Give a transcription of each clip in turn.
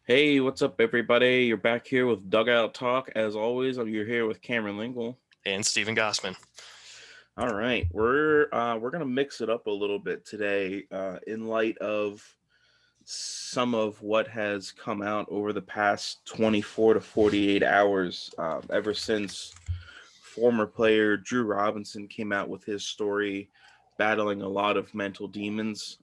Hey, what's up, everybody? You're back here with Dugout Talk. As always, you're here with Cameron Lingle. And Stephen Gossman. All right, we're gonna mix it up a little bit today, in light of some of what has come out over the past 24 to 48 hours, ever since former player Drew Robinson came out with his story, battling a lot of mental demons.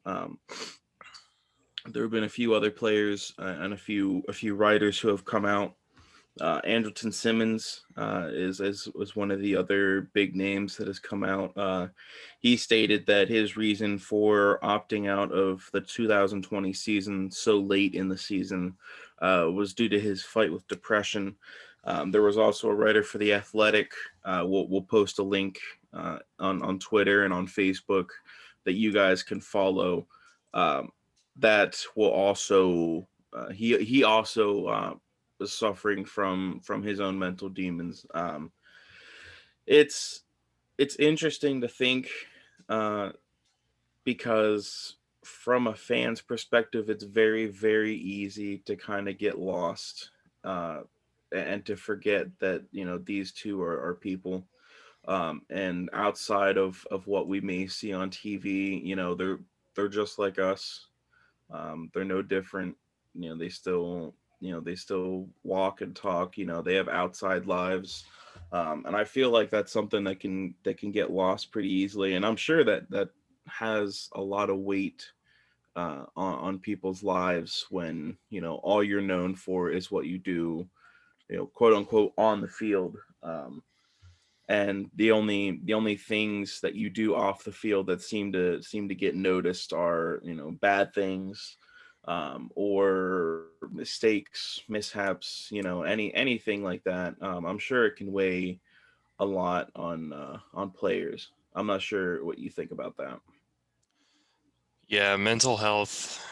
There have been a few other players and a few writers who have come out. Andrelton Simmons is one of the other big names that has come out. He stated that his reason for opting out of the 2020 season so late in the season was due to his fight with depression. There was also a writer for The Athletic. We'll post a link on Twitter and on Facebook that you guys can follow. Um, that will also he also was suffering from his own mental demons. It's it's interesting to think, uh, because from a fan's perspective, it's very easy to kind of get lost, uh, and to forget that these two are people. And outside of what we may see on TV, they're just like us. They're no different. They still walk and talk. They have outside lives, and I feel like that's something that can get lost pretty easily. And I'm sure that has a lot of weight on people's lives when all you're known for is what you do, quote unquote, on the field. And the only things that you do off the field that seem to get noticed are bad things, or mistakes, mishaps, anything like that. I'm sure it can weigh a lot on players. I'm not sure what you think about that. Yeah, mental health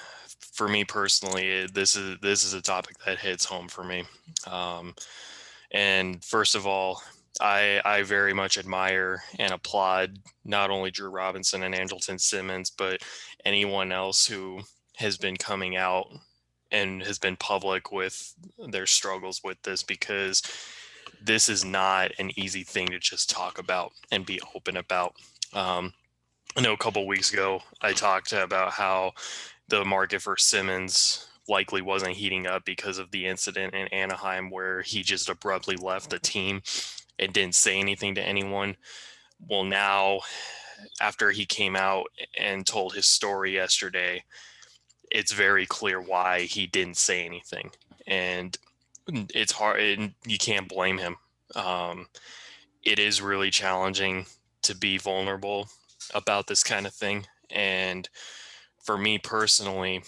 for me personally, this is a topic that hits home for me. Um, and first of all, I very much admire and applaud not only Drew Robinson and Andrelton Simmons, but anyone else who has been coming out and has been public with their struggles with this, because this is not an easy thing to just talk about and be open about. Um, I know a couple weeks ago I talked about how the market for Simmons likely wasn't heating up because of the incident in Anaheim where he just abruptly left the team and didn't say anything to anyone. Well, now, after he came out and told his story yesterday, it's very clear why he didn't say anything. And it's hard, and you can't blame him. Um, it is really challenging to be vulnerable about this kind of thing. And for me personally,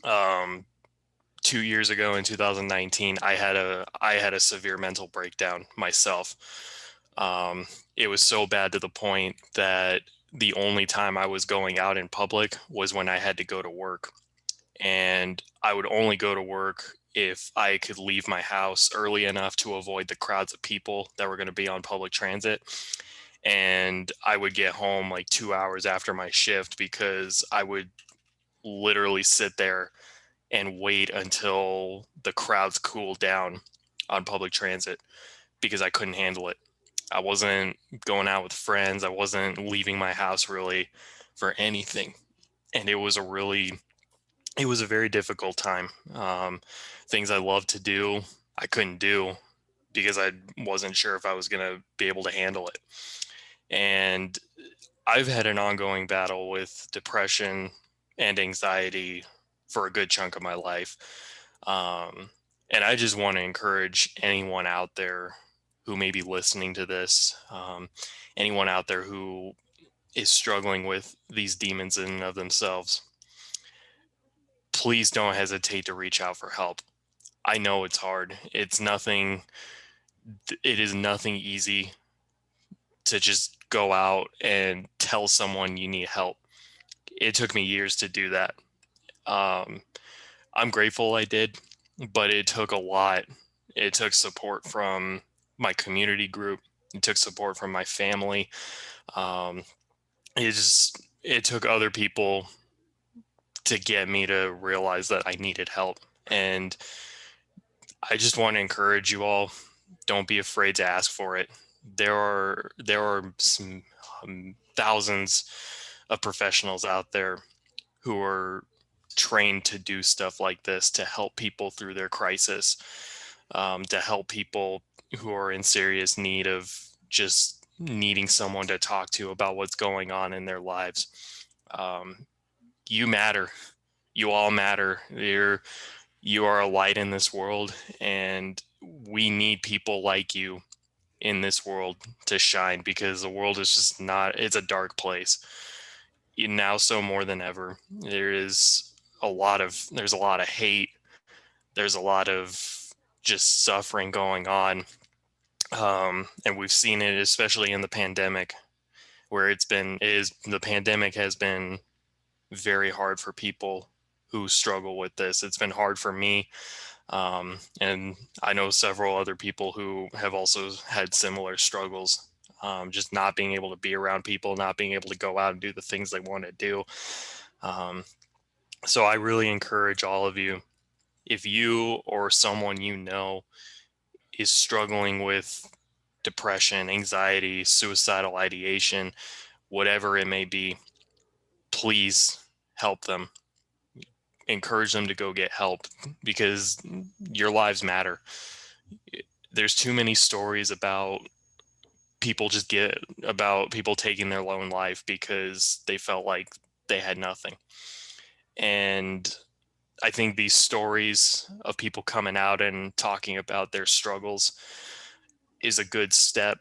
um, 2 years ago in 2019, I had a severe mental breakdown myself. It was so bad to the point that the only time I was going out in public was when I had to go to work, and I would only go to work if I could leave my house early enough to avoid the crowds of people that were going to be on public transit. And I would get home like 2 hours after my shift because I would literally sit there and wait until the crowds cooled down on public transit because I couldn't handle it. I wasn't going out with friends. I wasn't leaving my house really for anything. And it was a very difficult time. Things I loved to do, I couldn't do because I wasn't sure if I was going to be able to handle it. And I've had an ongoing battle with depression and anxiety for a good chunk of my life. Um, and I just want to encourage anyone out there who may be listening to this, anyone out there who is struggling with these demons in and of themselves, please don't hesitate to reach out for help. I know it's hard. It is nothing easy to just go out and tell someone you need help. It took me years to do that. Um, I'm grateful I did, but it took a lot. It took support from my community group. It took support from my family. Um, it took other people to get me to realize that I needed help. And I just want to encourage you all, don't be afraid to ask for it. There are some thousands of professionals out there who are trained to do stuff like this to help people through their crisis, to help people who are in serious need of just needing someone to talk to about what's going on in their lives. Um, you matter. You all matter. You are a light in this world, and we need people like you in this world to shine, because the world is just not, it's a dark place now, so more than ever. There's a lot of hate, there's a lot of just suffering going on, and we've seen it especially in the pandemic, where the pandemic has been very hard for people who struggle with this. It's been hard for me. And I know several other people who have also had similar struggles, just not being able to be around people, not being able to go out and do the things they want to do. Um, so I really encourage all of you, if you or someone you know is struggling with depression, anxiety, suicidal ideation, whatever it may be, please help them. Encourage them to go get help, because your lives matter. There's too many stories about people taking their own life because they felt like they had nothing. And I think these stories of people coming out and talking about their struggles is a good step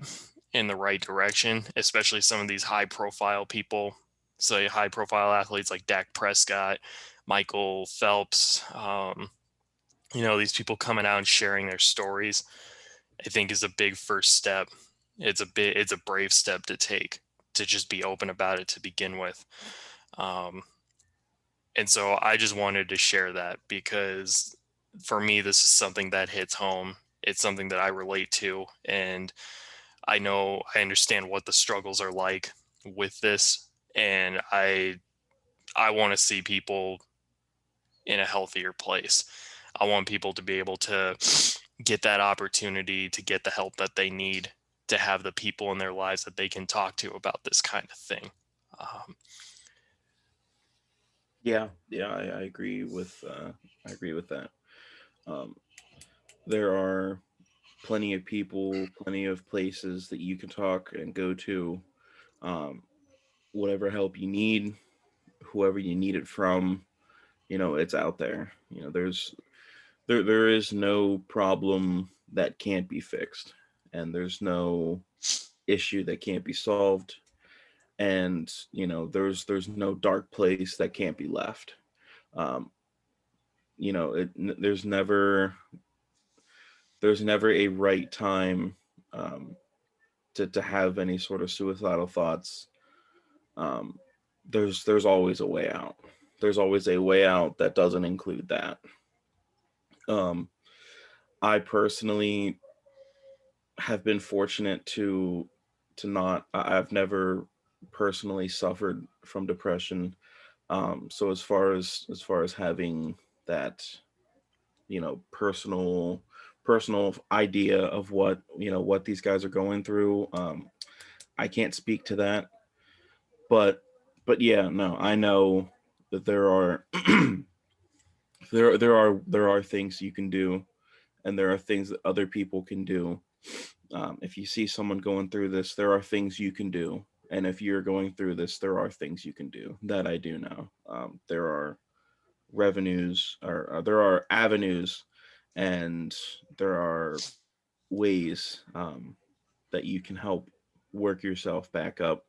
in the right direction, especially some of these high profile people. So high profile athletes like Dak Prescott, Michael Phelps, these people coming out and sharing their stories, I think is a big first step. It's a brave step to take, to just be open about it to begin with. Um, and so I just wanted to share that, because for me, this is something that hits home. It's something that I relate to, and I understand what the struggles are like with this, and I want to see people in a healthier place. I want people to be able to get that opportunity to get the help that they need, to have the people in their lives that they can talk to about this kind of thing. Um, Yeah, I I agree with that. Um, there are plenty of people, plenty of places that you can talk and go to. Um, whatever help you need, whoever you need it from, it's out there. There is no problem that can't be fixed, and there's no issue that can't be solved, and there's no dark place that can't be left. Um, there's never a right time um, to have any sort of suicidal thoughts. um, there's always a way out. There's always a way out that doesn't include that. um, I personally have been fortunate to not I've never personally suffered from depression. So as far as having that, personal idea of what these guys are going through, I can't speak to that. But yeah, no, I know that there are there are things you can do, and there are things that other people can do. If you see someone going through this, there are things you can do. And if you're going through this, there are things you can do. That I do know. There are revenues, or there are avenues, and there are ways that you can help work yourself back up.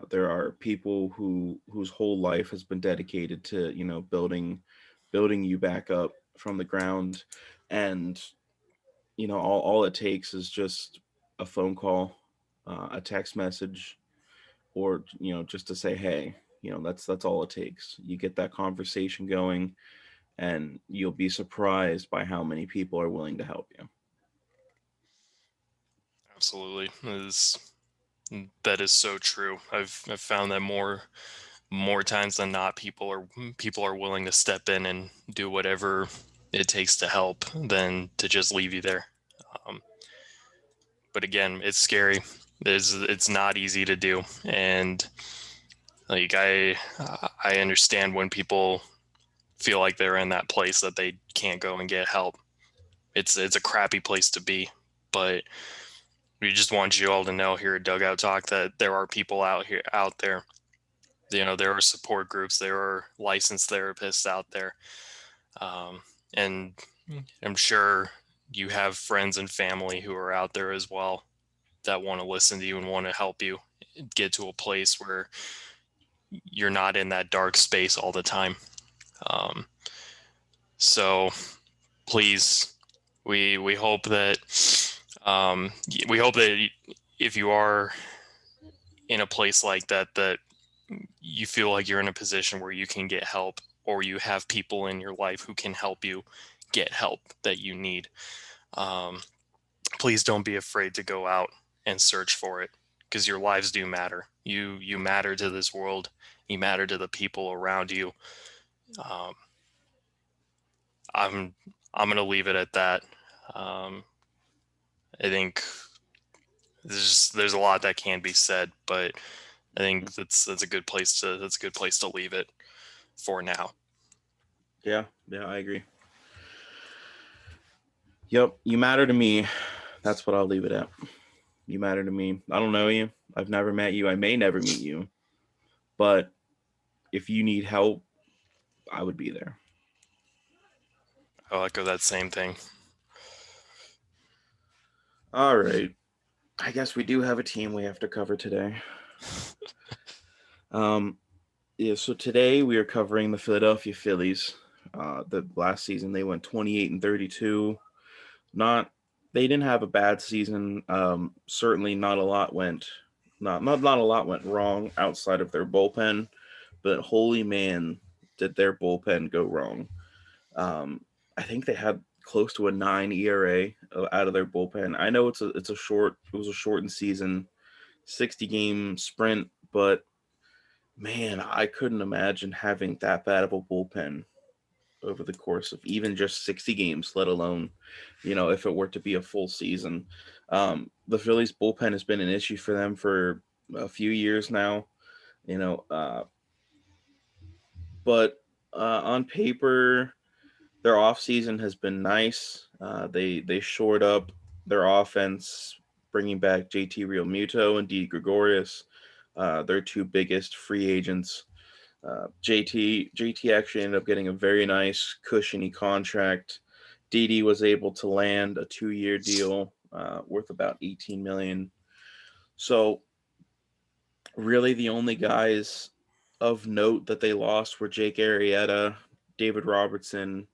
There are people whose whole life has been dedicated to building you back up from the ground. And all it takes is just a phone call, a text message, or just to say hey. That's all it takes. You get that conversation going, and you'll be surprised by how many people are willing to help you. Absolutely, that is so true. I've found that more times than not, people are willing to step in and do whatever. it takes to help than to just leave you there. Um, but again, it's scary. It's not easy to do, and like I understand when people feel like they're in that place that they can't go and get help. It's a crappy place to be, but we just want you all to know here at Dugout Talk that there are people out there. You know, there are support groups, there are licensed therapists out there, and I'm sure you have friends and family who are out there as well that want to listen to you and want to help you get to a place where you're not in that dark space all the time. Um, so please, we hope that we hope that if you are in a place like that, that you feel like you're in a position where you can get help, or you have people in your life who can help you get help that you need. Um, please don't be afraid to go out and search for it, because your lives do matter. You matter to this world. You matter to the people around you. Um, I'm I'm gonna leave it at that. Um, I think there's a lot that can be said, but I think that's a good place to leave it for now. Yeah, yeah, I agree. Yep, you matter to me. That's what I'll leave it at. You matter to me. I don't know you. I've never met you. I may never meet you. But if you need help, I would be there. I'll echo that same thing. All right. I guess we do have a team we have to cover today. Um, yeah, so today we are covering the Philadelphia Phillies. The last season they went 28-32. Not They didn't have a bad season. Certainly not a lot went not a lot went wrong outside of their bullpen, but holy man, did their bullpen go wrong. I think they had close to a 9 ERA out of their bullpen. I know it was a shortened season, 60-game sprint, but man, I couldn't imagine having that bad of a bullpen over the course of even just 60 games, let alone, if it were to be a full season. The Phillies bullpen has been an issue for them for a few years now, you know, uh, but on paper, their offseason has been nice. They shored up their offense, bringing back JT Realmuto and D Gregorius, their two biggest free agents. JT actually ended up getting a very nice cushiony contract. Didi was able to land a 2-year deal worth about 18 million. So really, the only guys of note that they lost were Jake Arrieta, David Robertson,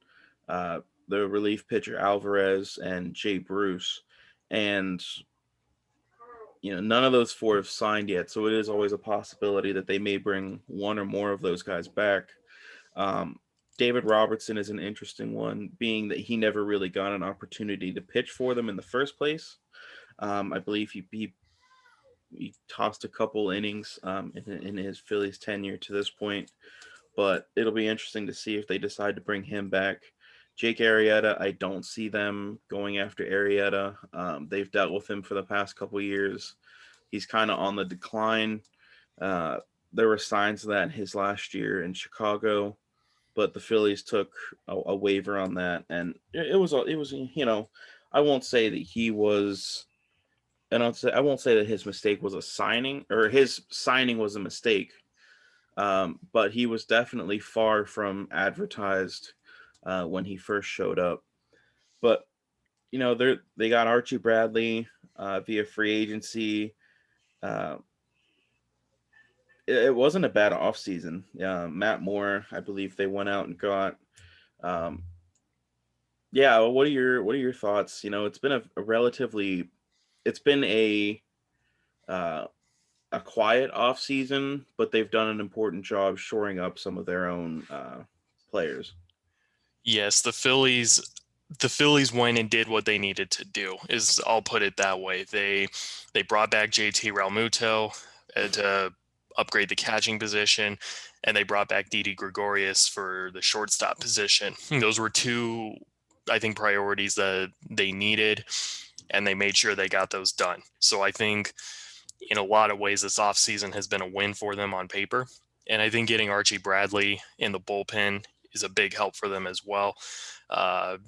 uh, the relief pitcher Alvarez, and Jay Bruce. And none of those four have signed yet, so it is always a possibility that they may bring one or more of those guys back. Um, David Robertson is an interesting one, being that he never really got an opportunity to pitch for them in the first place. I believe he tossed a couple innings in his Phillies tenure to this point, but it'll be interesting to see if they decide to bring him back. Jake Arrieta, I don't see them going after Arrieta. They've dealt with him for the past couple years. He's kind of on the decline. Uh, there were signs of that in his last year in Chicago, but the Phillies took a waiver on that, and it was I won't say that he was, and I won't say that his mistake was a signing, or his signing was a mistake, but he was definitely far from advertised when he first showed up. But they got Archie Bradley via free agency. Uh, it wasn't a bad offseason. Matt Moore, I believe they went out and got. Um, yeah, well, what are your thoughts? It's been a relatively, it's been uh, a quiet off season, but they've done an important job shoring up some of their own players. Yes, the Phillies went and did what they needed to do. Is I'll put it that way. They brought back JT Realmuto to upgrade the catching position. and they brought back Didi Gregorius for the shortstop position. Those were two, I think, priorities that they needed, and they made sure they got those done. So I think in a lot of ways, this offseason has been a win for them on paper. And I think getting Archie Bradley in the bullpen is a big help for them as well.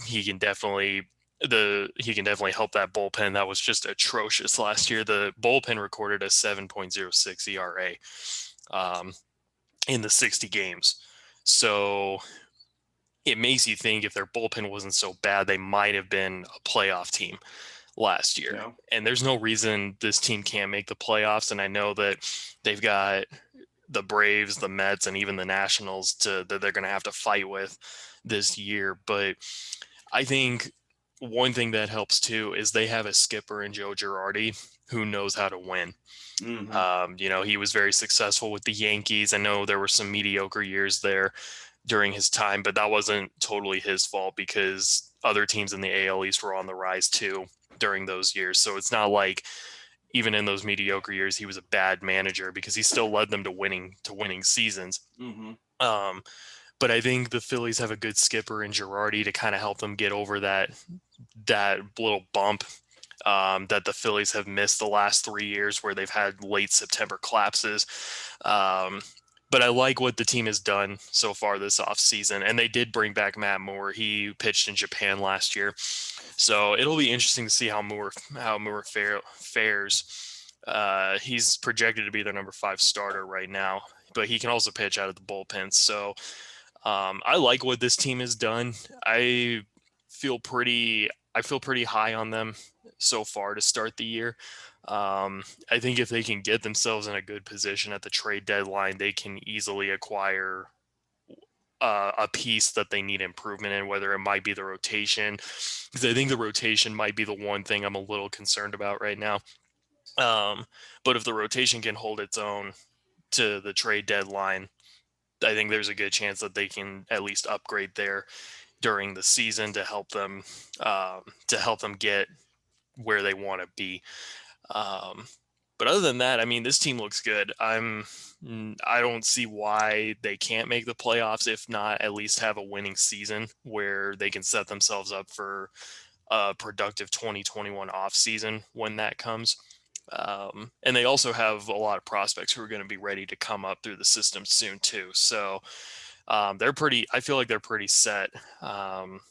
He can definitely help that bullpen that was just atrocious last year. The bullpen recorded a 7.06 ERA um, in the 60 games. So it makes you think if their bullpen wasn't so bad, they might have been a playoff team last year. Yeah. And there's no reason this team can't make the playoffs. And I know that they've got the Braves, the Mets, and even the Nationals that they're going to have to fight with this year. But I think one thing that helps too is they have a skipper in Joe Girardi who knows how to win. Mm-hmm. He was very successful with the Yankees. I know there were some mediocre years there during his time, but that wasn't totally his fault because other teams in the AL East were on the rise too during those years. So it's not like even in those mediocre years he was a bad manager because he still led them to winning seasons. Mm-hmm. Um, but I think the Phillies have a good skipper in Girardi to kind of help them get over that little bump that the Phillies have missed the last 3 years where they've had late September collapses. Um, but I like what the team has done so far this offseason. And they did bring back Matt Moore. He pitched in Japan last year. So it'll be interesting to see how Moore fares. He's projected to be their number 5 starter right now, but he can also pitch out of the bullpen. So I like what this team has done. Feel pretty I feel pretty high on them so far to start the year. I think if they can get themselves in a good position at the trade deadline, they can easily acquire a piece that they need improvement in, whether it might be the rotation, because I think the rotation might be the one thing I'm a little concerned about right now. But if the rotation can hold its own to the trade deadline, I think there's a good chance that they can at least upgrade there during the season to help them get where they want to be. Um, but other than that, I mean, this team looks good. I don't see why they can't make the playoffs, if not at least have a winning season where they can set themselves up for a productive 2021 off season when that comes. And they also have a lot of prospects who are going to be ready to come up through the system soon too. So I feel like they're pretty set. Um,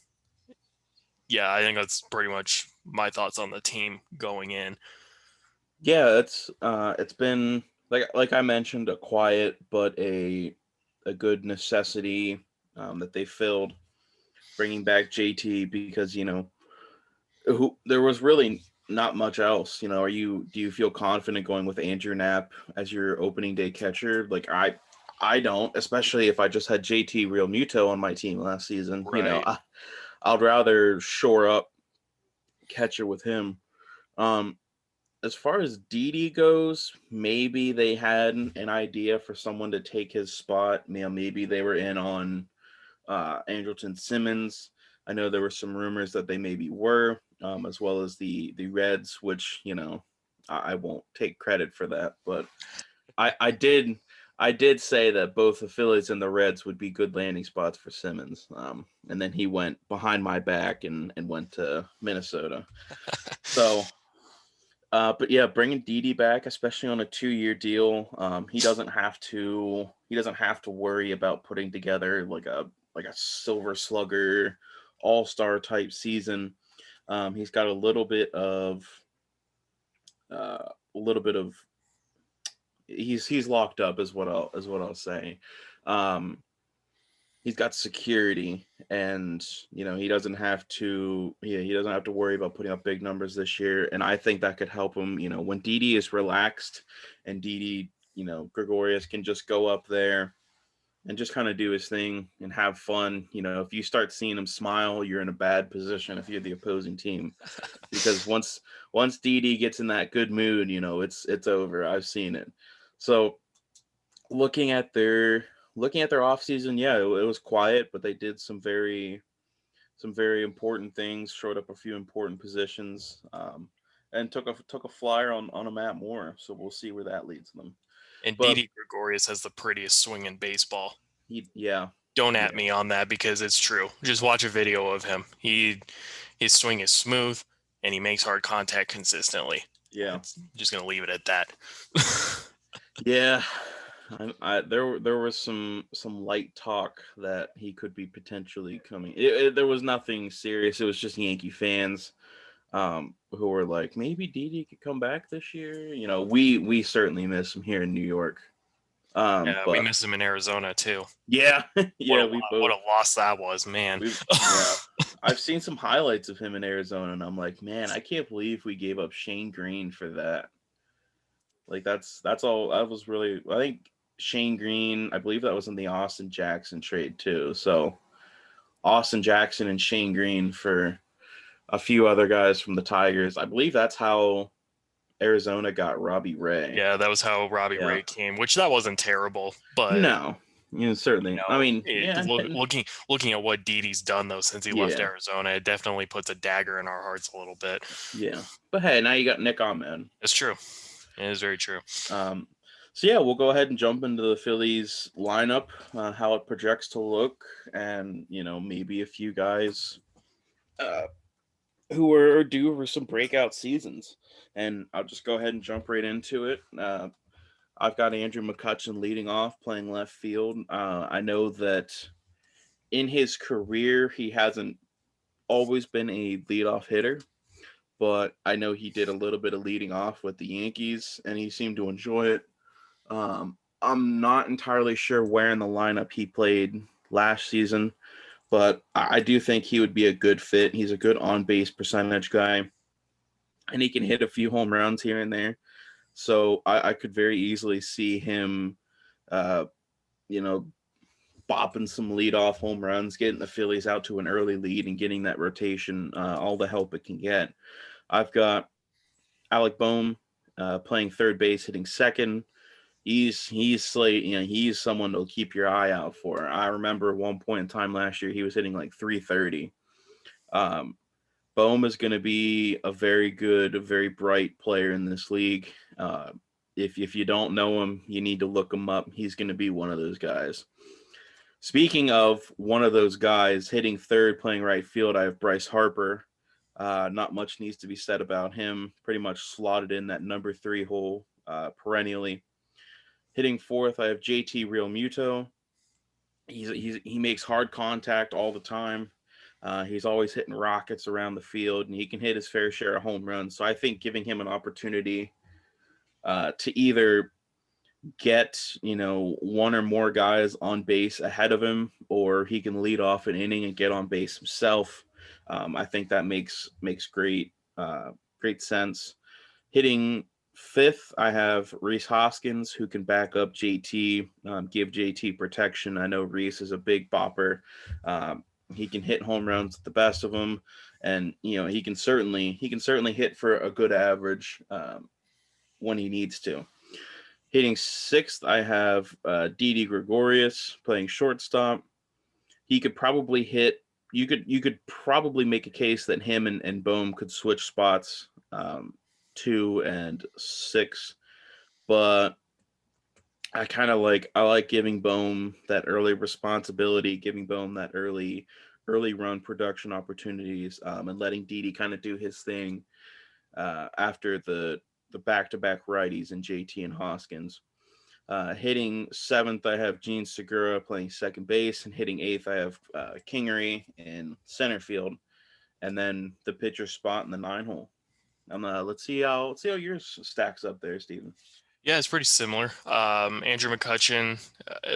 yeah, I think that's pretty much my thoughts on the team going in. Yeah, it's been like I mentioned, a quiet but a good necessity that they filled, bringing back JT because who there was really not much else. Do you feel confident going with Andrew Knapp as your opening day catcher? Like I don't, especially if I just had JT Real Muto on my team last season. Right. I'd rather shore up catcher with him. Um, as far as Didi goes, maybe they had an idea for someone to take his spot. Maybe they were in on Andrelton Simmons. I know there were some rumors that they maybe were, as well as the Reds, which I won't take credit for that, but I did say that both the Phillies and the Reds would be good landing spots for Simmons. And then he went behind my back and went to Minnesota. So but yeah, bringing Didi back, especially on a 2-year deal, he doesn't have to worry about putting together like a Silver Slugger All Star type season. He's got a little bit of he's locked up is what I'll say. Um, he's got security, and he doesn't have to worry about putting up big numbers this year, and I think that could help him. When Didi is relaxed, and Didi Gregorius can just go up there and just kind of do his thing and have fun. If you start seeing him smile, you're in a bad position if you're the opposing team, because once Didi gets in that good mood, it's over. I've seen it. So looking at their off season, yeah, it was quiet, but they did some very important things, showed up a few important positions, and took a flyer on a Matt Moore. So we'll see where that leads them. And But Didi Gregorius has the prettiest swing in baseball. yeah, Don't at yeah, me on that because it's true. Just watch a video of him. His swing is smooth and he makes hard contact consistently. yeah, It's just gonna leave it at that. yeah. There was some light talk that he could be potentially coming. There was nothing serious. It was just Yankee fans who were like, maybe Didi could come back this year. You know, we certainly miss him here in New York. Yeah, we But miss him in Arizona too. yeah, What yeah, a we what both a loss that was, man. yeah. I've seen some highlights of him in Arizona, and I'm like, man, I can't believe we gave up Shane Green for that. Like that's all. That was really. I think Shane Green. I believe that was in the Austin Jackson trade too. So Austin Jackson and Shane Green for a few other guys from the Tigers. I believe that's how Arizona got Robbie Ray. Yeah, that was how Robbie Yeah. Ray came, which that wasn't terrible, but No. Yeah, certainly. I mean, yeah, looking at what Didi's done though since he left yeah, Arizona, it definitely puts a dagger in our hearts a little bit. yeah. But hey, now you got Nick Ahmed. It's true. It is very true. Um, so yeah, we'll go ahead and jump into the Phillies lineup, how it projects to look, and maybe a few guys uh, who are due for some breakout seasons. And I'll just go ahead and jump right into it. I've got Andrew McCutchen leading off, playing left field. I know that in his career he hasn't always been a leadoff hitter, but I know he did a little bit of leading off with the Yankees, and he seemed to enjoy it. I'm not entirely sure where in the lineup he played last season, but I do think he would be a good fit. He's a good on base percentage guy, and he can hit a few home runs here and there. So I could very easily see him, uh, you know, bopping some leadoff home runs, getting the Phillies out to an early lead, and getting that rotation all the help it can get. I've got Alec Bohm playing third base, hitting second. He's someone to keep your eye out for. I remember at one point in time last year he was hitting like 330. Um, Bohm is going to be a very good, a very bright player in this league. If you don't know him, you need to look him up. He's going to be one of those guys. Speaking of one of those guys hitting third, playing right field, I have Bryce Harper. Not much needs to be said about him. Pretty much slotted in that number 3 hole perennially. Hitting fourth, I have JT Realmuto. He makes hard contact all the time. He's always hitting rockets around the field, and he can hit his fair share of home runs. So I think giving him an opportunity to either get one or more guys on base ahead of him, or he can lead off an inning and get on base himself. I think that makes great sense. Hitting fifth, I have Reese Hoskins, who can back up JT, give JT protection. I know Reese is a big bopper. He can hit home runs at the best of them, and he can certainly hit for a good average when he needs to. Hitting sixth, I have Didi Gregorius playing shortstop. He could probably hit. You could probably make a case that him and Bohm could switch spots, 2 and 6, but I like giving Bohm that early responsibility, giving Bohm that early run production opportunities, and letting Didi kind of do his thing after the back to back righties in JT and Hoskins. Hitting seventh, I have Gene Segura playing second base, and hitting eighth, I have Kingery in center field, and then the pitcher spot in the 9 hole. Let's see how yours stacks up there, Steven. Yeah, it's pretty similar. Andrew McCutchen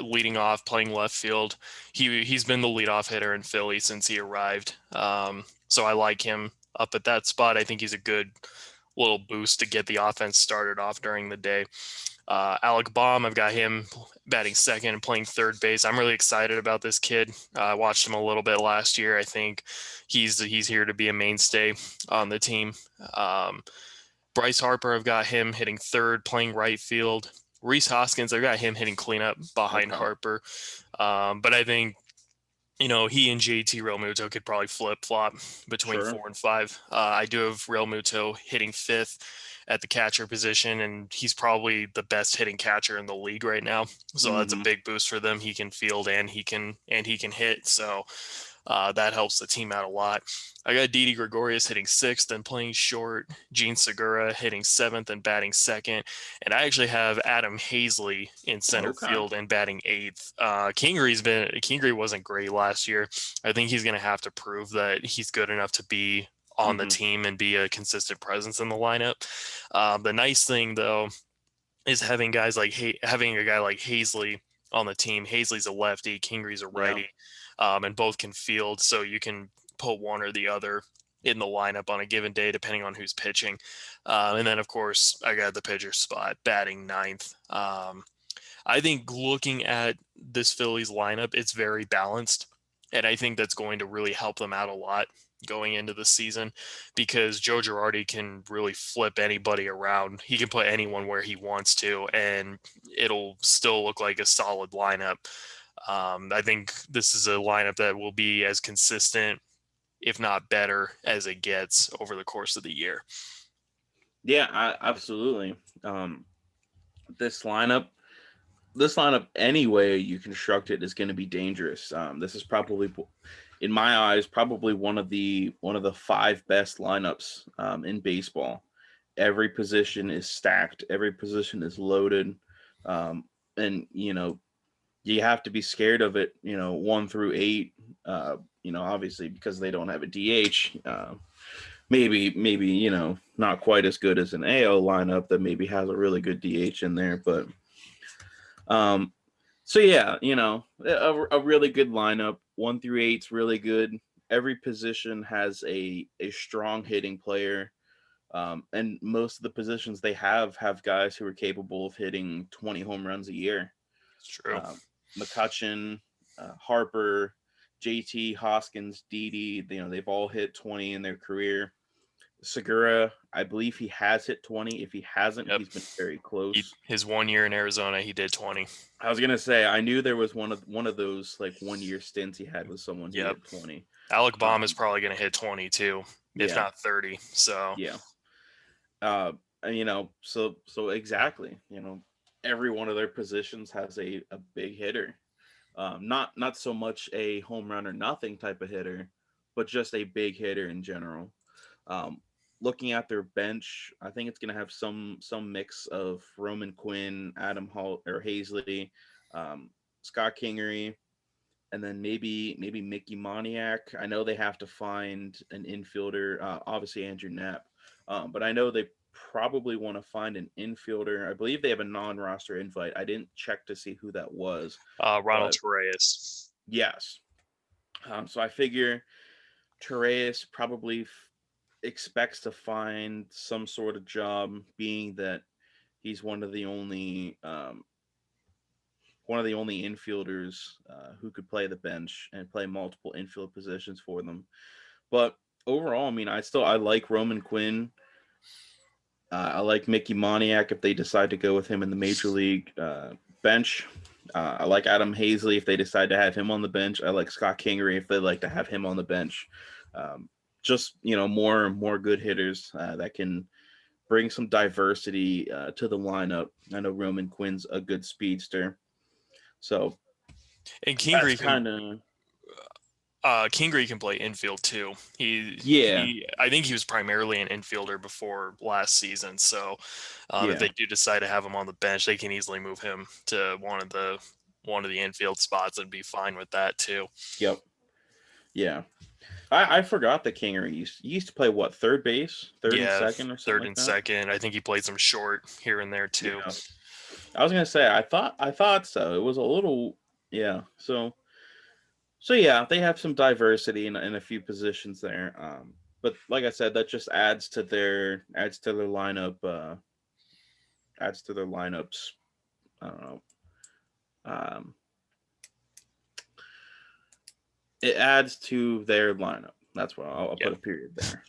leading off, playing left field. He's been the leadoff hitter in Philly since he arrived. So I like him up at that spot. I think he's a good little boost to get the offense started off during the day. Alec Baum, I've got him batting second and playing third base. I'm really excited about this kid. I watched him a little bit last year. I think he's here to be a mainstay on the team. Bryce Harper, I've got him hitting third, playing right field. Reese Hoskins, I've got him hitting cleanup behind Okay, Harper. But I think, he and JT Realmuto could probably flip flop between sure. 4 and 5. I do have Realmuto hitting fifth. at the catcher position, and he's probably the best hitting catcher in the league right now. So that's a Hmm. big boost for them. He can field and he can hit. So that helps the team out a lot. I got Didi Gregorius hitting sixth and playing short, Gene Segura hitting seventh and batting second, and I actually have Adam Hazley in center Okay. field and batting eighth. Kingery wasn't great last year. I think he's going to have to prove that he's good enough to be on the Hmm. team and be a consistent presence in the lineup. The nice thing though is having a guy like Hazley on the team. Hazley's a lefty, Kingery's a Yeah. righty, and both can field, so you can put one or the other in the lineup on a given day, depending on who's pitching. And then, of course, I got the pitcher spot, batting ninth. I think looking at this Phillies lineup, it's very balanced. And I think that's going to really help them out a lot going into the season because Joe Girardi can really flip anybody around. He can put anyone where he wants to, and it'll still look like a solid lineup. I think this is a lineup that will be as consistent, if not better, as it gets over the course of the year. Yeah, absolutely. This lineup, this lineup, any way you construct it, is going to be dangerous. This is probably, in my eyes, probably one of the five best lineups in baseball. Every position is stacked. Every position is loaded, and you have to be scared of it. 1 through 8. Obviously because they don't have a DH. Maybe not quite as good as an AO lineup that maybe has a really good DH in there, but um, so yeah, a really good lineup. 1 through 8's really good. Every position has a strong hitting player, and most of the positions they have guys who are capable of hitting 20 home runs a year. It's true. Um, McCutcheon, Harper, JT, Hoskins, Didi, they've all hit 20 in their career. Segura, I believe he has hit 20. If he hasn't, Yep. he's been very close. His 1 year in Arizona, he did 20. I was gonna say I knew there was one of those like 1 year stints he had with someone who Yep. hit 20. Alec Baum is Um, probably going to hit 20 too, if yeah, not 30. So, yeah. So exactly, every one of their positions has a big hitter. Not so much a home run or nothing type of hitter, but just a big hitter in general. Um, Looking at their bench, I think it's going to have some mix of Roman Quinn, Adam Hall or Hazley, um, Scott Kingery, and then maybe Mickey Moniak. I know they have to find an infielder, obviously Andrew Knapp, but I know they probably want to find an infielder. I believe they have a non-roster invite. I didn't check to see who that was, Ronald but Torreyes. yes. So I figure Torres probably expects to find some sort of job, being that he's one of the only infielders who could play the bench and play multiple infield positions for them. But overall, I mean, I like Roman Quinn. I like Mickey Moniak if they decide to go with him in the major league bench. I like Adam Hazley if they decide to have him on the bench. I like Scott Kingery if they like to have him on the bench. Um, just more good hitters that can bring some diversity to the lineup. I know Roman Quinn's a good speedster, so And that's kind of Kingery can play infield too. yeah, I think he was primarily an infielder before last season. So if yeah, they do decide to have him on the bench, they can easily move him to one of the infield spots and be fine with that too. yep, yeah. I forgot that Kingery used to play what, third base, third and Yeah, second or something third like and that. second. I think he played some short here and there too. Yeah, I was gonna say I thought so. It was a little yeah. So yeah, they have some diversity in a few positions there. But like I said, that just adds to their lineup. Adds to their lineups. I don't know. Um, it adds to their lineup. That's what I'll Yep. put a period there.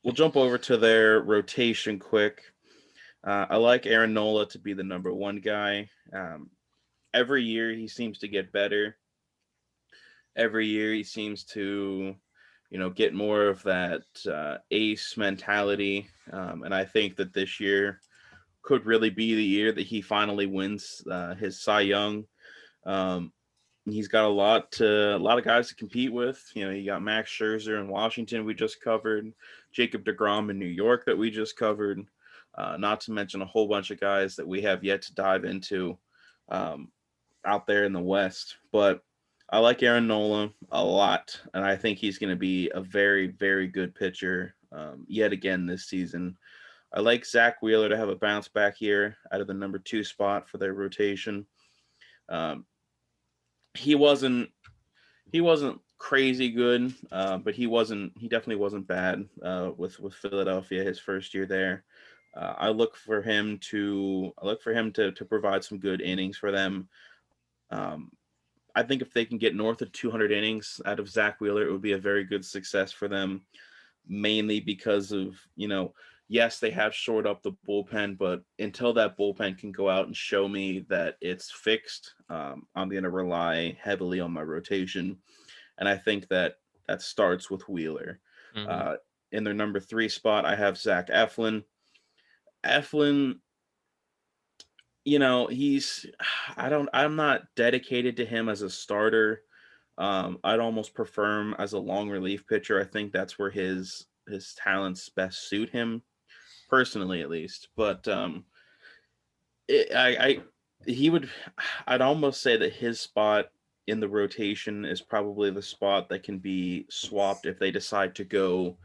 We'll jump over to their rotation quick. I like Aaron Nola to be the number one guy. Every year he seems to get better. Every year he seems to, get more of that ace mentality. And I think that this year could really be the year that he finally wins his Cy Young. Um, he's got a lot of guys to compete with. You got Max Scherzer in Washington we just covered, Jacob DeGrom in New York that we just covered. Not to mention a whole bunch of guys that we have yet to dive into um, out there in the West. But I like Aaron Nola a lot, and I think he's going to be a very, very good pitcher yet again this season. I like Zach Wheeler to have a bounce back here out of the number 2 spot for their rotation. Um, he wasn't he wasn't crazy good, but he definitely wasn't bad with Philadelphia his first year there. I look for him to provide some good innings for them. I think if they can get north of 200 innings out of Zach Wheeler, it would be a very good success for them. Mainly because of yes, they have shored up the bullpen, but until that bullpen can go out and show me that it's fixed, I'm going to rely heavily on my rotation. And I think that starts with Wheeler. Mm-hmm. Uh, in their number 3 spot, I have Zach Eflin. Eflin, he's I'm not dedicated to him as a starter. I'd almost prefer him as a long relief pitcher. I think that's where his talents best suit him, personally at least. But it, I he would I'd almost say that his spot in the rotation is probably the spot that can be swapped if they decide to go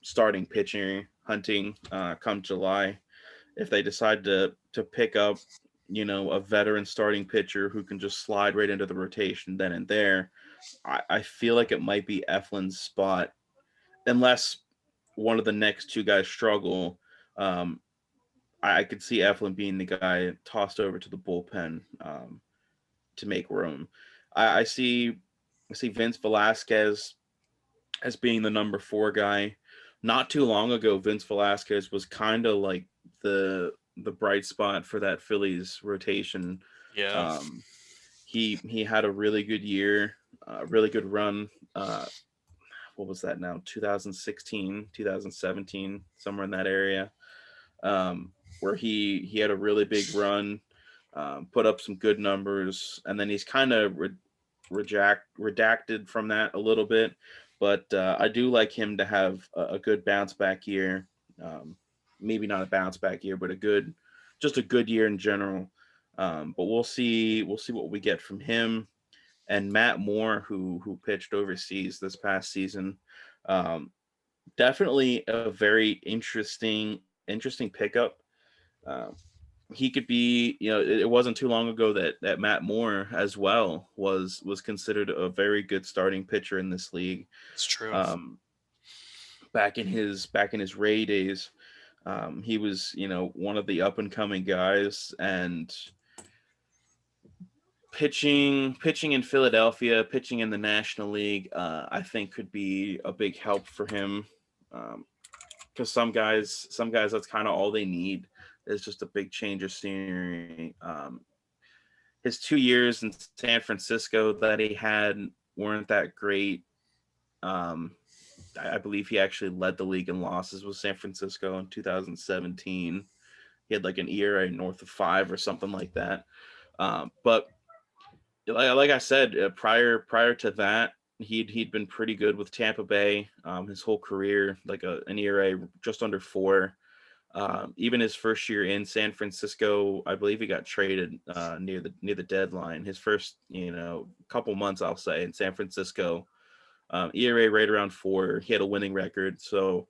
starting pitching hunting come July. If they decide to pick up, a veteran starting pitcher who can just slide right into the rotation then and there, I feel like it might be Eflin's spot, unless one of the next 2 guys struggle. Um, I could see Eflin being the guy tossed over to the bullpen to make room. I see Vince Velasquez as being the number 4 guy. Not too long ago, Vince Velasquez was kind of like the bright spot for that Phillies rotation. Yeah. Um, he had a really good year, really good run. What was that now? 2016, 2017, somewhere in that area, where he had a really big run, put up some good numbers, and then he's kind of redacted from that a little bit. But I do like him to have a good bounce back year. Um, Maybe not a bounce back year, but just a good year in general. But we'll see what we get from him and Matt Moore, who pitched overseas this past season. Um, Definitely a very interesting pickup. Um, he could be, it wasn't too long ago that Matt Moore as well was considered a very good starting pitcher in this league. It's true. Um, back in his Ray days, he was one of the up and coming guys, and pitching in Philadelphia, pitching in the National League, I think could be a big help for him. Because some guys that's kind of all they need is just a big change of scenery. His 2 years in San Francisco that he had weren't that great. Um, I believe he actually led the league in losses with San Francisco in 2017. He had like an ERA north of 5 or something like that. But like I said, prior to that, he'd been pretty good with Tampa Bay his whole career, like an ERA just under 4. Even his first year in San Francisco, I believe he got traded near the deadline. His first couple months, I'll say, in San Francisco, ERA right around 4. He had a winning record, so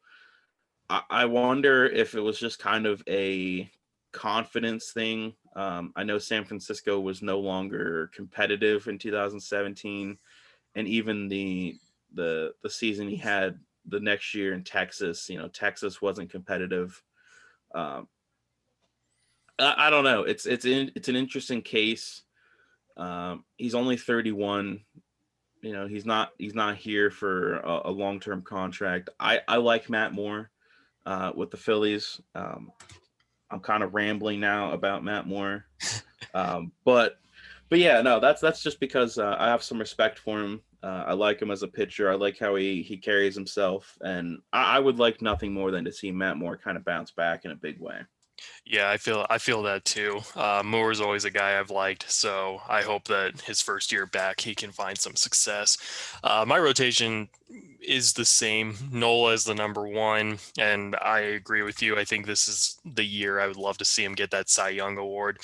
I wonder if it was just kind of a confidence thing. I know San Francisco was no longer competitive in 2017, and even the season he had the next year in Texas, Texas wasn't competitive. Um, I don't know. It's an interesting case. He's only 31. He's not here for a long term contract. I like Matt Moore with the Phillies. I'm kind of rambling now about Matt Moore, but yeah, no, that's just because I have some respect for him. I like him as a pitcher. I like how he carries himself, and I would like nothing more than to see Matt Moore kind of bounce back in a big way. Yeah, I feel that too. Moore's always a guy I've liked, so I hope that his first year back he can find some success. My rotation is the same. Nola is the number one, and I agree with you. I think this is the year I would love to see him get that Cy Young award.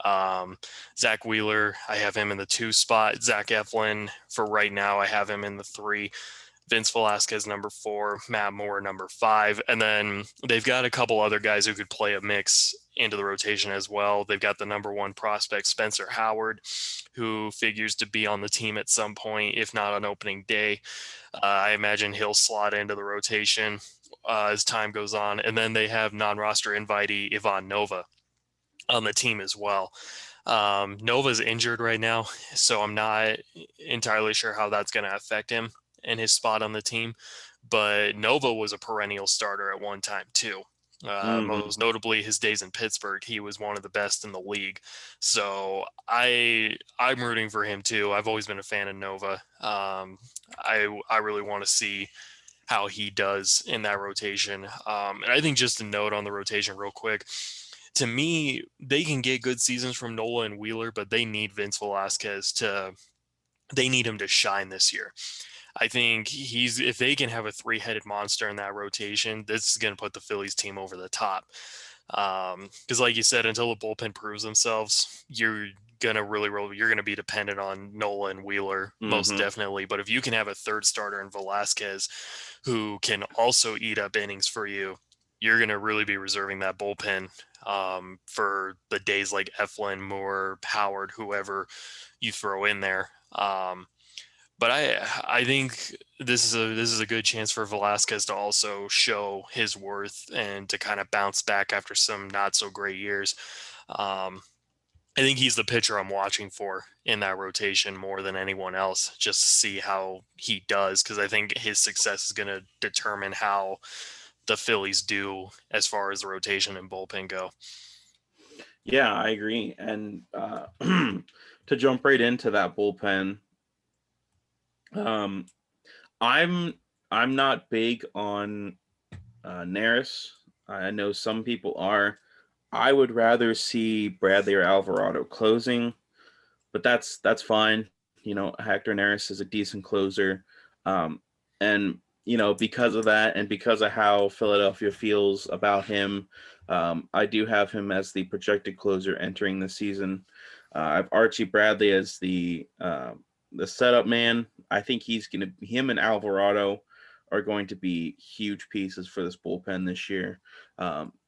Um, Zach Wheeler, I have him in the two spot. Zach Eflin, for right now, I have him in the three. Vince Velasquez number four, Matt Moore number five, and then they've got a couple other guys who could play a mix into the rotation as well. They've got the number one prospect Spencer Howard, who figures to be on the team at some point, if not on opening day. I imagine he'll slot into the rotation as time goes on, and then they have non-roster invitee Ivan Nova on the team as well. Nova's injured right now, so I'm not entirely sure how that's going to affect him and his spot on the team. But Nova was a perennial starter at one time too. Hmm. Most notably, his days in Pittsburgh, he was one of the best in the league. So I'm rooting for him too. I've always been a fan of Nova. I really want to see how he does in that rotation. And I think just a note on the rotation, real quick, to me, they can get good seasons from Nola and Wheeler, but they need Vince Velasquez to they need him to shine this year. I think he's if they can have a three-headed monster in that rotation, this is going to put the Phillies team over the top. Because like you said, until the bullpen proves themselves, you're gonna be dependent on Nola and Wheeler most Hmm. definitely. But if you can have a third starter in Velasquez who can also eat up innings for you, you're gonna really be reserving that bullpen for the days like Eflin, Moore, Howard, whoever you throw in there. But I think this is a good chance for Velasquez to also show his worth and to kind of bounce back after some not so great years. Um, I think he's the pitcher I'm watching for in that rotation more than anyone else, just to see how he does, because I think his success is going to determine how the Phillies do as far as the rotation and bullpen go. Yeah, I agree. And to jump right into that bullpen, um, I'm I'm not big on Neris. I know some people are. I would rather see Bradley or Alvarado closing, but that's fine. Hector Neris is a decent closer, um, and because of that, and because of how Philadelphia feels about him, I do have him as the projected closer entering the season. I have Archie Bradley as the setup man. I think him and Alvarado are going to be huge pieces for this bullpen this year.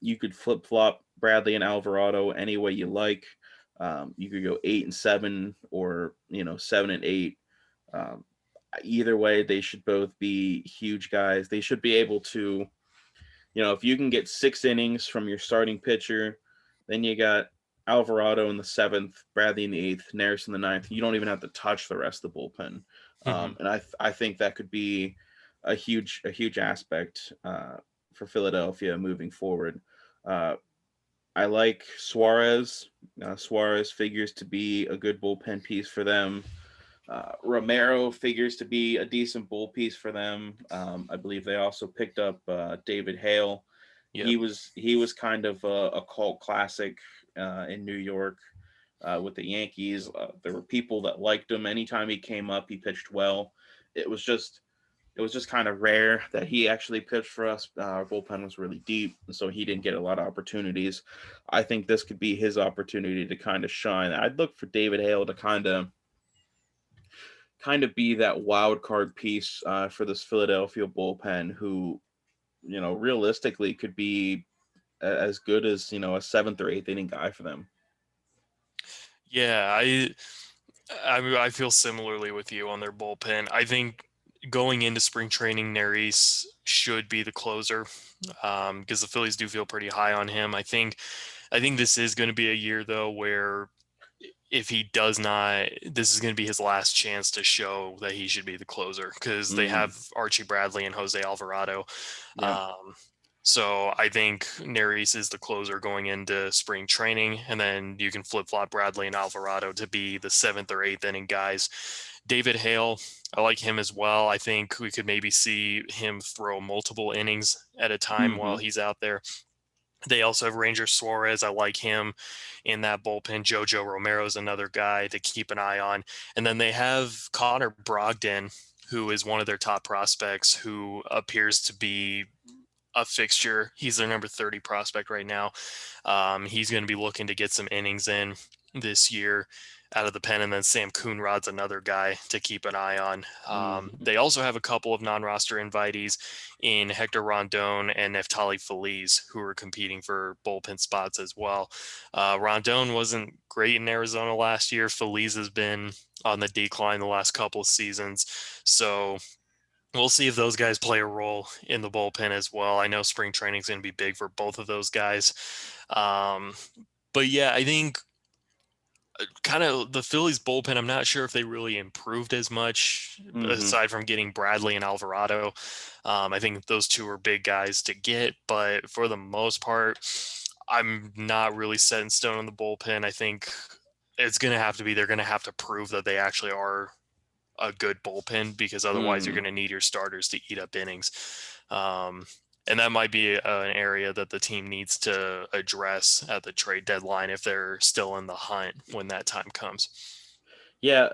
You could flip flop Bradley and Alvarado any way you like. You could go 8-7 or 7-8. Um, Either way, they should both be huge guys. They should be able to, if you can get 6 innings from your starting pitcher, then you got Alvarado in the seventh, Bradley in the eighth, Neris in the ninth. You don't even have to touch the rest of the bullpen, Mhm. and I think that could be a huge aspect for Philadelphia moving forward. Uh, I like Suarez. Suarez figures to be a good bullpen piece for them. Romero figures to be a decent bull piece for them. I believe they also picked up David Hale. He Yep. was he was kind of a cult classic in New York with the Yankees. There were people that liked him. Anytime he came up, he pitched well. It was just it was just kind of rare that he actually pitched for us. Our bullpen was really deep, so he didn't get a lot of opportunities. I think this could be his opportunity to kind of shine. I'd look for David Hale to kind of be that wild card piece for this Philadelphia bullpen, who realistically could be as good as a seventh or eighth inning guy for them. Yeah, I feel similarly with you on their bullpen. I think going into spring training, Neris should be the closer because the Phillies do feel pretty high on him. I think this is going to be a year though where if he does not, this is going to be his last chance to show that he should be the closer because they Mm, have Archie Bradley and Jose Alvarado. yeah. Um, so I think Neris is the closer going into spring training, and then you can flip flop Bradley and Alvarado to be the seventh or eighth inning guys. David Hale, I like him as well. I think we could maybe see him throw multiple innings at a time while Mm-hmm. he's out there. They also have Ranger Suarez. I like him in that bullpen. Jojo Romero is another guy to keep an eye on. And then they have Connor Brogdon, who is one of their top prospects, who appears to be a fixture. He's their number 30 prospect right now. He's going to be looking to get some innings in this year out of the pen. And then Sam Coonrod's another guy to keep an eye on. Mm-hmm. They also have a couple of non-roster invitees in Hector Rondon and Neftali Feliz, who are competing for bullpen spots as well. Rondon wasn't great in Arizona last year. Feliz has been on the decline the last couple of seasons. So we'll see if those guys play a role in the bullpen as well. I know spring training is going to be big for both of those guys. Um, but yeah, I think kind of the Phillies bullpen, I'm not sure if they really improved as much Mm-hmm. aside from getting Bradley and Alvarado. I think those two are big guys to get, but for the most part, I'm not really set in stone on the bullpen. I think it's going to have to be, they're going to have to prove that they actually are a good bullpen, because otherwise you're Mm. going to need your starters to eat up innings. Um, and that might be an area that the team needs to address at the trade deadline if they're still in the hunt when that time comes. Yeah,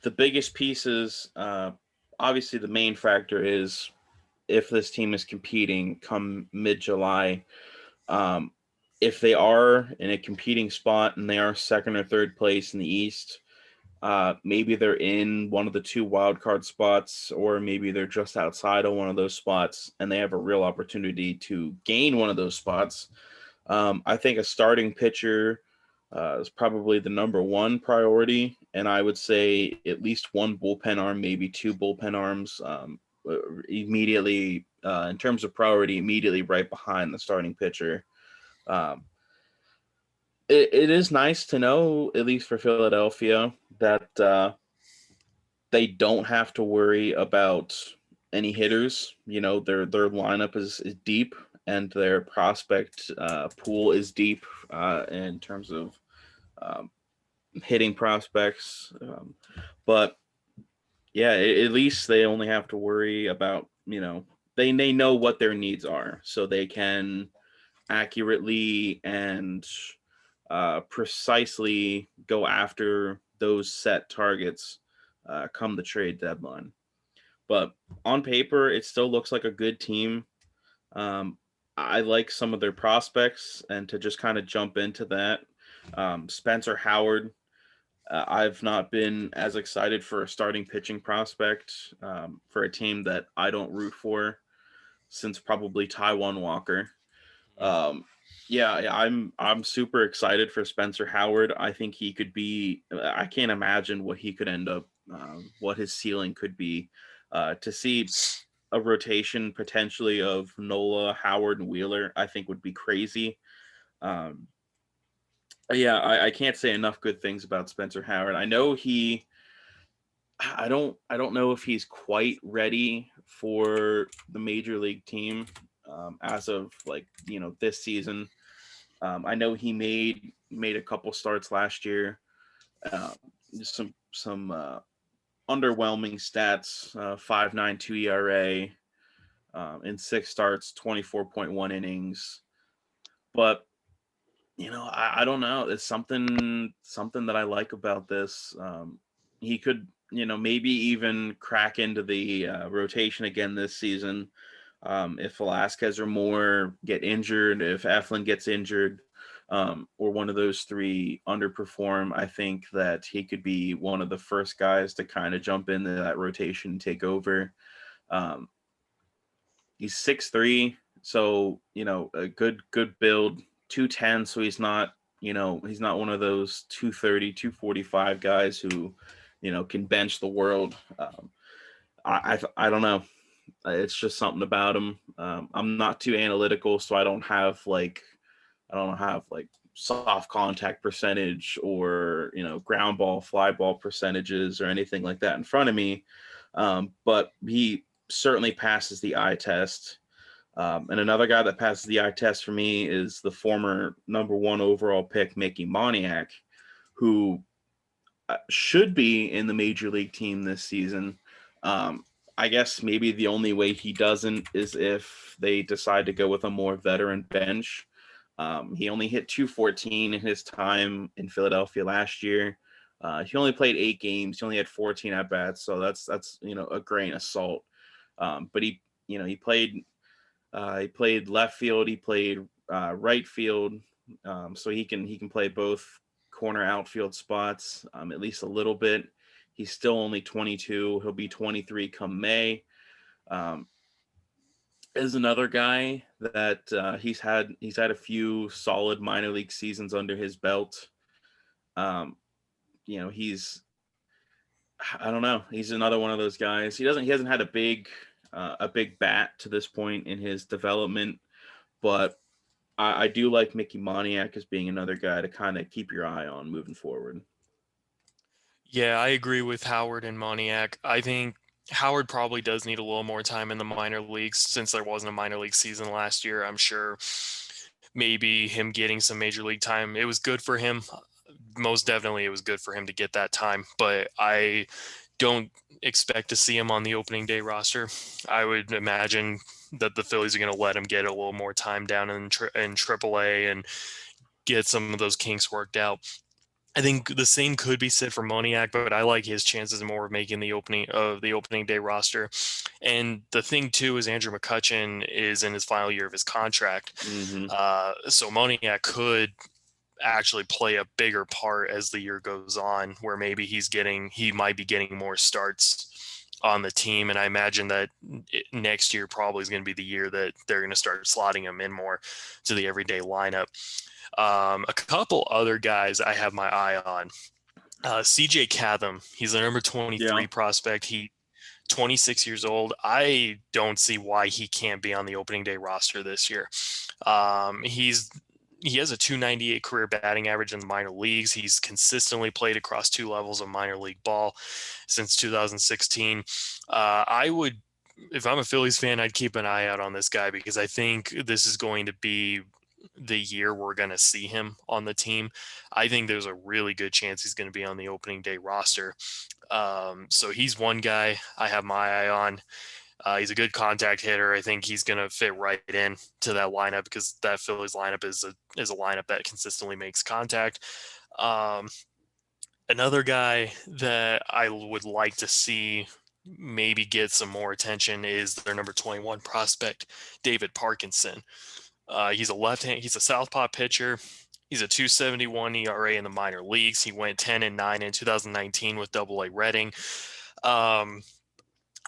the biggest pieces, obviously, the main factor is if this team is competing come mid July. Um, if they are in a competing spot and they are second or third place in the East, maybe they're in one of the two wild card spots, or maybe they're just outside of one of those spots and they have a real opportunity to gain one of those spots. I think a starting pitcher is probably the number one priority, and I would say at least one bullpen arm, maybe two bullpen arms, immediately in terms of priority, immediately right behind the starting pitcher. Um, it is nice to know, at least for Philadelphia, that they don't have to worry about any hitters. You know, their lineup is deep and their prospect pool is deep in terms of um, hitting prospects. But yeah, at least they only have to worry about, they know what their needs are, so they can accurately and precisely go after those set targets come the trade deadline. But on paper, it still looks like a good team. Um, I like some of their prospects, and to just kind of jump into that, Spencer Howard. I've not been as excited for a starting pitching prospect for a team that I don't root for since probably Taiwan Walker. Um, yeah, I'm super excited for Spencer Howard. I think he could be. I can't imagine what he could end up, what his ceiling could be. To see a rotation potentially of Nola, Howard, and Wheeler, I think would be crazy. Um, yeah, I can't say enough good things about Spencer Howard. I know he. I don't know if he's quite ready for the major league team as of like this season. I know he made a couple starts last year. Uh, some underwhelming stats: 5.92 ERA in 6 starts, 24.1 innings. But I don't know. It's something that I like about this. He could maybe even crack into the rotation again this season. If Velasquez or Moore get injured, if Eflin gets injured, or one of those three underperform, I think that he could be one of the first guys to kind of jump into that rotation and take over. Um, he's 6'3", so a good build, 210, so he's not one of those 230, 245 guys who can bench the world. I don't know. It's just something about him. I'm not too analytical, so I don't have like soft contact percentage or ground ball, fly ball percentages or anything like that in front of me. But he certainly passes the eye test. And another guy that passes the eye test for me is the former number one overall pick, Mickey Moniak, who should be in the major league team this season. Um, I guess maybe the only way he doesn't is if they decide to go with a more veteran bench. He only hit 214 in his time in Philadelphia last year. He only played 8 games. He only had 14 at bats, so that's a grain of salt. But he played left field. He played right field. So he can play both corner outfield spots at least a little bit. He's still only 22. He'll be 23 come May. Um, is another guy that he's had a few solid minor league seasons under his belt. Um, he's I don't know. He's another one of those guys. He hasn't had a big bat to this point in his development, but I do like Mickey Moniak as being another guy to kind of keep your eye on moving forward. Yeah, I agree with Howard and Moniak. I think Howard probably does need a little more time in the minor leagues since there wasn't a minor league season last year. I'm sure maybe him getting some major league time, it was good for him. Most definitely, it was good for him to get that time, but I don't expect to see him on the opening day roster. I would imagine that the Phillies are going to let him get a little more time down in AAA and get some of those kinks worked out. I think the same could be said for Moniak, but I like his chances more of making the opening day roster. And the thing too is Andrew McCutchen is in his final year of his contract, Mm-hmm. so Moniak could actually play a bigger part as the year goes on, where maybe he might be getting more starts on the team. And I imagine that next year probably is going to be the year that they're going to start slotting him in more to the everyday lineup. A couple other guys I have my eye on. CJ Catham, he's a number 23 Yeah. prospect. He 26 years old. I don't see why he can't be on the opening day roster this year. He has a 298 career batting average in the minor leagues. He's consistently played across two levels of minor league ball since 2016. I would, if I'm a Phillies fan, I'd keep an eye out on this guy because I think this is going to be the year we're going to see him on the team. I think there's a really good chance he's going to be on the opening day roster. So he's one guy I have my eye on. He's a good contact hitter. I think he's going to fit right in to that lineup because that Phillies lineup is a lineup that consistently makes contact. Um, Another guy that I would like to see maybe get some more attention is their number 21 prospect, David Parkinson. He's a southpaw pitcher. He's a 271 ERA in the minor leagues. He went 10-9 in 2019 with Double-A Reading. Um,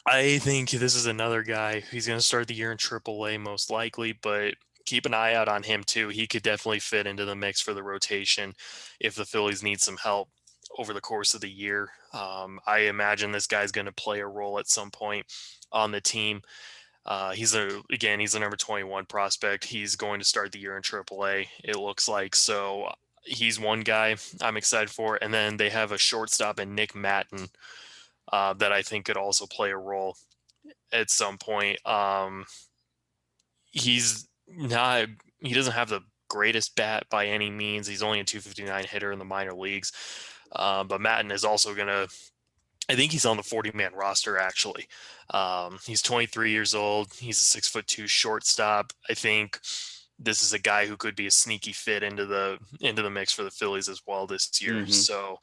I think this is another guy. He's going to start the year in AAA most likely, but keep an eye out on him too. He could definitely fit into the mix for the rotation if the Phillies need some help over the course of the year. I imagine this guy's going to play a role at some point on the team. He's a number 21 prospect. He's going to start the year in AAA, it looks like. So he's one guy I'm excited for. And then they have a shortstop in Nick Matten that I think could also play a role at some point. He's not, he doesn't have the greatest bat by any means. He's only a 259 hitter in the minor leagues. But Matten is also going to, I think he's on the 40-man roster, actually. He's 23 years old. He's a 6'2" shortstop. I think this is a guy who could be a sneaky fit into the mix for the Phillies as well this year. Mm-hmm. So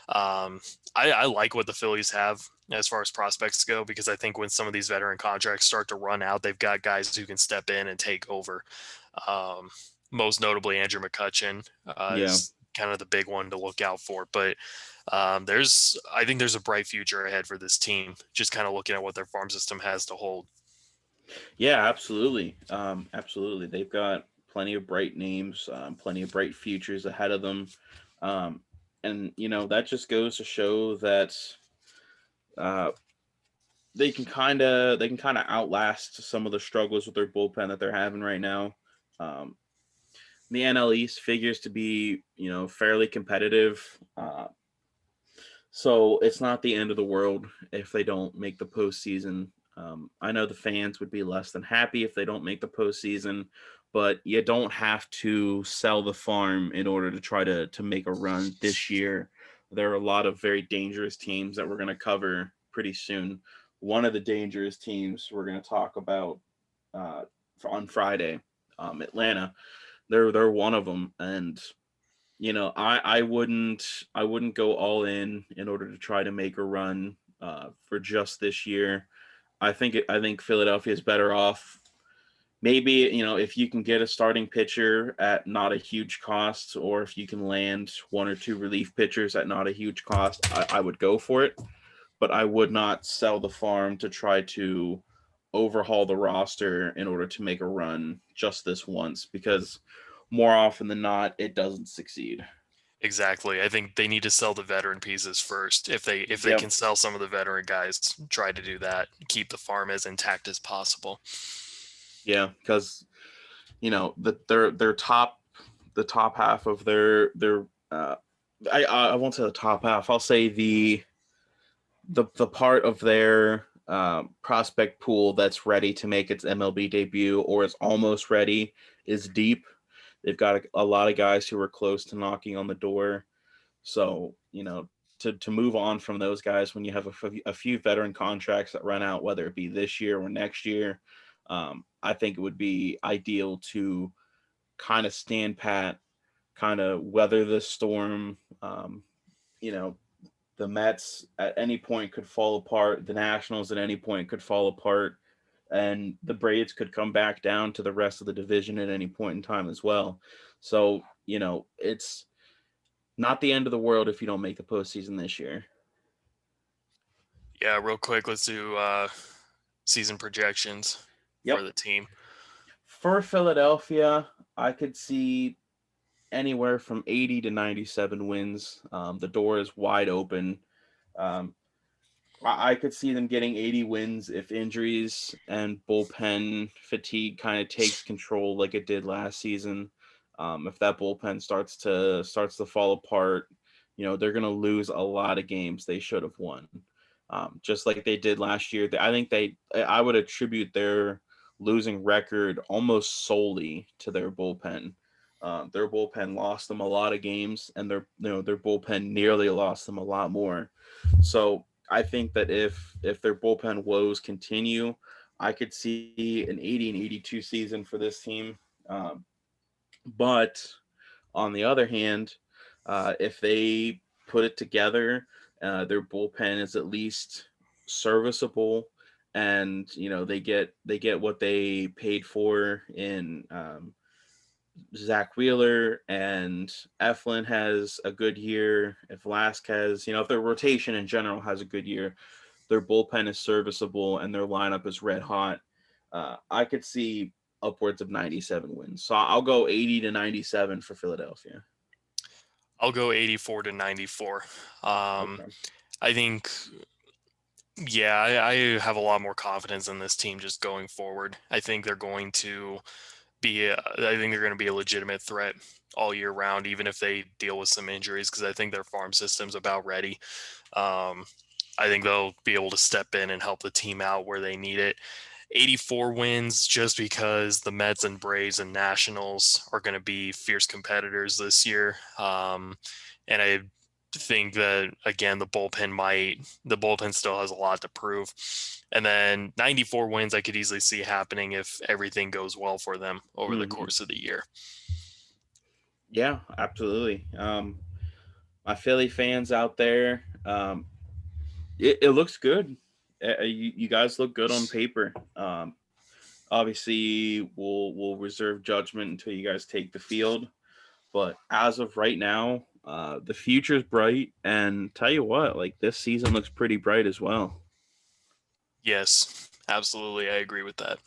I like what the Phillies have as far as prospects go, because I think when some of these veteran contracts start to run out, they've got guys who can step in and take over. Um, Most notably, Andrew McCutchen Yeah. is kind of the big one to look out for. But I think there's a bright future ahead for this team, just kind of looking at what their farm system has to hold. Yeah, absolutely. Absolutely. They've got plenty of bright names, plenty of bright futures ahead of them. And that just goes to show that uh, they can kind of outlast some of the struggles with their bullpen that they're having right now. Um, the NL East figures to be fairly competitive. So it's not the end of the world if they don't make the postseason. I know the fans would be less than happy if they don't make the postseason, but you don't have to sell the farm in order to try to make a run this year. there are a lot of very dangerous teams that we're going to cover pretty soon. One of the dangerous teams we're going to talk about uh, on Friday, Atlanta. They're one of them, and I wouldn't go all in order to try to make a run for just this year. I think Philadelphia is better off. Maybe if you can get a starting pitcher at not a huge cost, or if you can land one or two relief pitchers at not a huge cost, I would go for it. But I would not sell the farm to try to overhaul the roster in order to make a run just this once, because more often than not it doesn't succeed. Exactly. I think they need to sell the veteran pieces first. If they Yep. can sell some of the veteran guys, try to do that. Keep the farm as intact as possible. Yeah, because their top the top half of their I won't say the top half. I'll say the part of their prospect pool that's ready to make its MLB debut or is almost ready is deep. They've got a lot of guys who are close to knocking on the door. So to move on from those guys when you have a few veteran contracts that run out, whether it be this year or next year, I think it would be ideal to kind of stand pat, kind of weather the storm. You know, the Mets at any point could fall apart. The Nationals at any point could fall apart, and the Braves could come back down to the rest of the division at any point in time as well. So it's not the end of the world if you don't make the postseason this year. Yeah, real quick, let's do season projections for Yep. the team. For Philadelphia, I could see anywhere from 80 to 97 wins. The door is wide open. Um, I could see them getting 80 wins if injuries and bullpen fatigue kind of takes control like it did last season. If that bullpen starts to fall apart, they're going to lose a lot of games they should have won. Just like they did last year. I think I would attribute their losing record almost solely to their bullpen. Their bullpen lost them a lot of games, and their bullpen nearly lost them a lot more. So I think that if their bullpen woes continue, I could see an 80 and 82 season for this team. Um, but on the other hand, if they put it together, their bullpen is at least serviceable, and they get what they paid for in Zach Wheeler, and Eflin has a good year. If Velasquez, if their rotation in general has a good year, their bullpen is serviceable and their lineup is red hot. I could see upwards of 97 wins. So I'll go 80 to 97 for Philadelphia. I'll go 84 to 94. Um, Okay. I think, yeah, I have a lot more confidence in this team just going forward. I think they're going to I think they're going to be a legitimate threat all year round, even if they deal with some injuries, because I think their farm system's about ready. Um, I think they'll be able to step in and help the team out where they need it. 84 wins just because the Mets and Braves and Nationals are going to be fierce competitors this year. And I think that, again, the bullpen still has a lot to prove. And then 94 wins, I could easily see happening if everything goes well for them over the Hmm. course of the year. Yeah, absolutely. My Philly fans out there, it looks good. You guys look good on paper. Obviously, we'll reserve judgment until you guys take the field. But as of right now, the future's bright. And tell you what, like this season looks pretty bright as well. Yes, absolutely. I agree with that.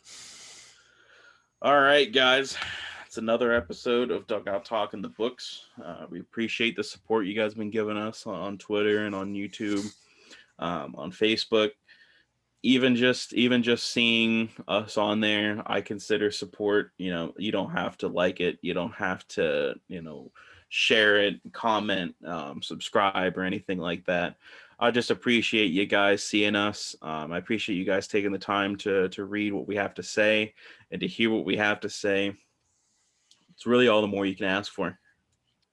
All right, guys. It's another episode of Dugout Talk in the books. We appreciate the support you guys have been giving us on Twitter and on YouTube, on Facebook. Even just seeing us on there, I consider support. You don't have to like it, you don't have to share it, comment, subscribe, or anything like that. I just appreciate you guys seeing us. I appreciate you guys taking the time to read what we have to say and to hear what we have to say. It's really all the more you can ask for.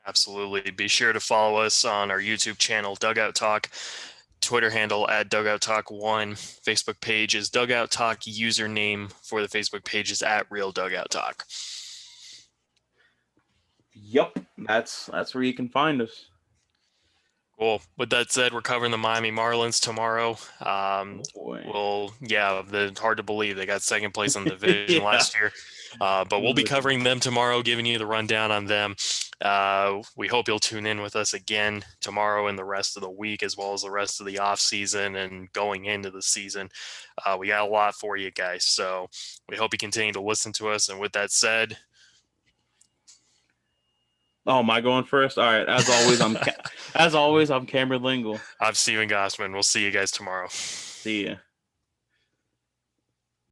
Absolutely. Be sure to follow us on our YouTube channel, Dugout Talk, Twitter handle at Dugout Talk 1. Facebook page is Dugout Talk. Username for the Facebook page is at Real Dugout Talk. Yep, that's where you can find us. Cool. With that said, we're covering the Miami Marlins tomorrow. Oh boy. Hard to believe they got second place in the division Yeah. last year. But we'll be covering them tomorrow, giving you the rundown on them. We hope you'll tune in with us again tomorrow and the rest of the week, as well as the rest of the off season and going into the season. We got a lot for you guys, so we hope you continue to listen to us. And with that said, Oh, am I going first? All right. As always, I'm Cameron Lingle. I'm Stephen Gossman. We'll see you guys tomorrow. See ya.